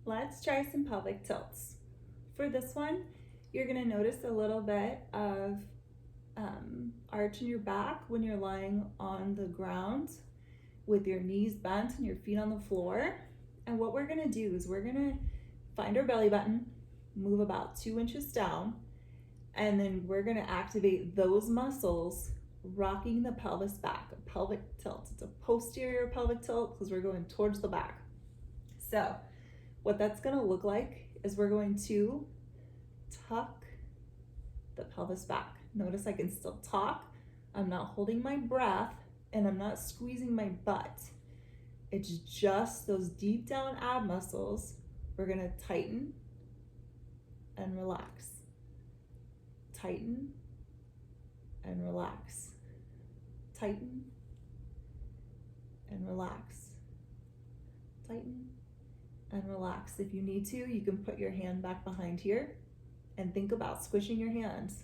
Let's try some pelvic tilts. For this one, you're gonna notice a little bit of arch in your back when you're lying on the ground with your knees bent and your feet on the floor. And what we're gonna do is we're gonna find our belly button, move about 2 inches down, and then we're gonna activate those muscles, rocking the pelvis back, a pelvic tilt. It's a posterior pelvic tilt because we're going towards the back. So what that's gonna look like is we're going to tuck the pelvis back. Notice I can still talk. I'm not holding my breath and I'm not squeezing my butt. It's just those deep down ab muscles. We're gonna tighten and relax. Tighten and relax. Tighten and relax. Tighten and relax. If you need to, you can put your hand back behind here and think about squishing your hands.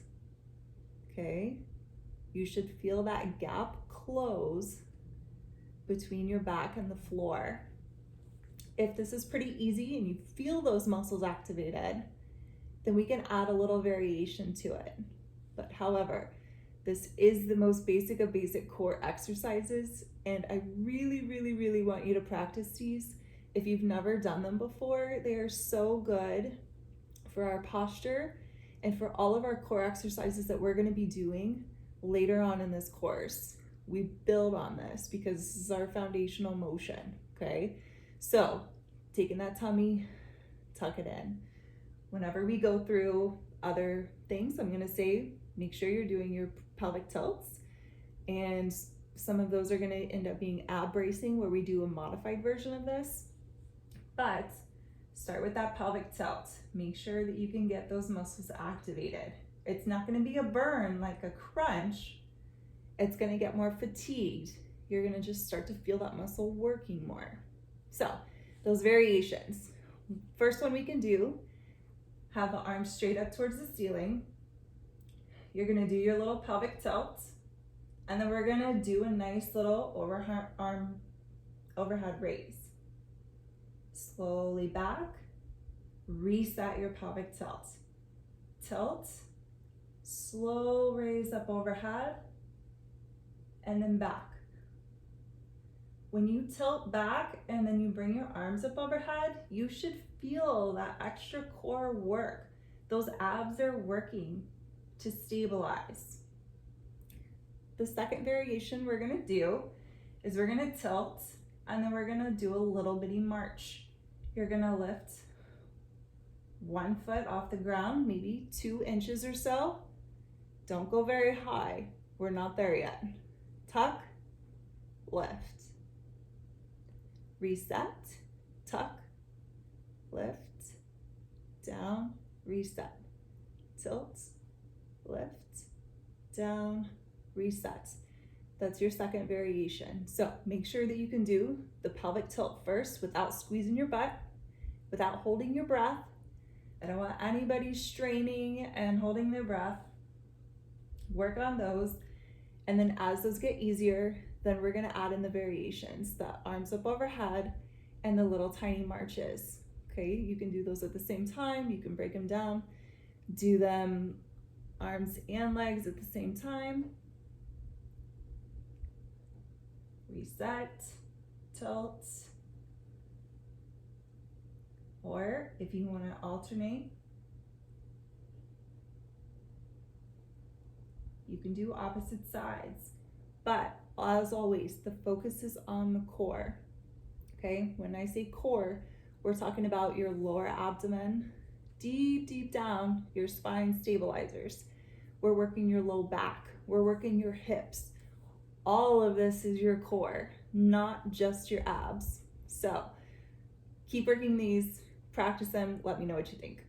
Okay? You should feel that gap close between your back and the floor. If this is pretty easy and you feel those muscles activated, then we can add a little variation to it. But however, this is the most basic of basic core exercises, and I really want you to practice these. If you've never done them before, they are so good for our posture and for all of our core exercises that we're gonna be doing later on in this course. We build on this because this is our foundational motion, okay? So, taking that tummy, tuck it in. Whenever we go through other things, I'm gonna say, make sure you're doing your pelvic tilts, and some of those are gonna end up being ab bracing where we do a modified version of this. But start with that pelvic tilt. Make sure that you can get those muscles activated. It's not gonna be a burn like a crunch. It's gonna get more fatigued. You're gonna just start to feel that muscle working more. So those variations. First one we can do, have the arms straight up towards the ceiling. You're gonna do your little pelvic tilt, and then we're gonna do a nice little overhead raise. Slowly back, reset your pelvic tilt. Tilt, slow raise up overhead, and then back. When you tilt back and then you bring your arms up overhead, you should feel that extra core work. Those abs are working to stabilize. The second variation we're gonna do is we're gonna tilt and then we're gonna do a little bitty march. You're gonna lift 1 foot off the ground, maybe 2 inches or so. Don't go very high. We're not there yet. Tuck, lift. Reset, tuck, lift, down, reset. Tilt, lift, down, reset. That's your second variation. So make sure that you can do the pelvic tilt first without squeezing your butt, without holding your breath. I don't want anybody straining and holding their breath. Work on those. And then as those get easier, then we're gonna add in the variations, the arms up overhead and the little tiny marches. Okay, you can do those at the same time. You can break them down. Do them arms and legs at the same time. Reset, tilt, or if you want to alternate, you can do opposite sides. But as always, the focus is on the core. Okay, when I say core, we're talking about your lower abdomen, deep down, your spine stabilizers. We're working your low back, we're working your hips. All of this is your core, not just your abs. So keep working these, practice them, let me know what you think.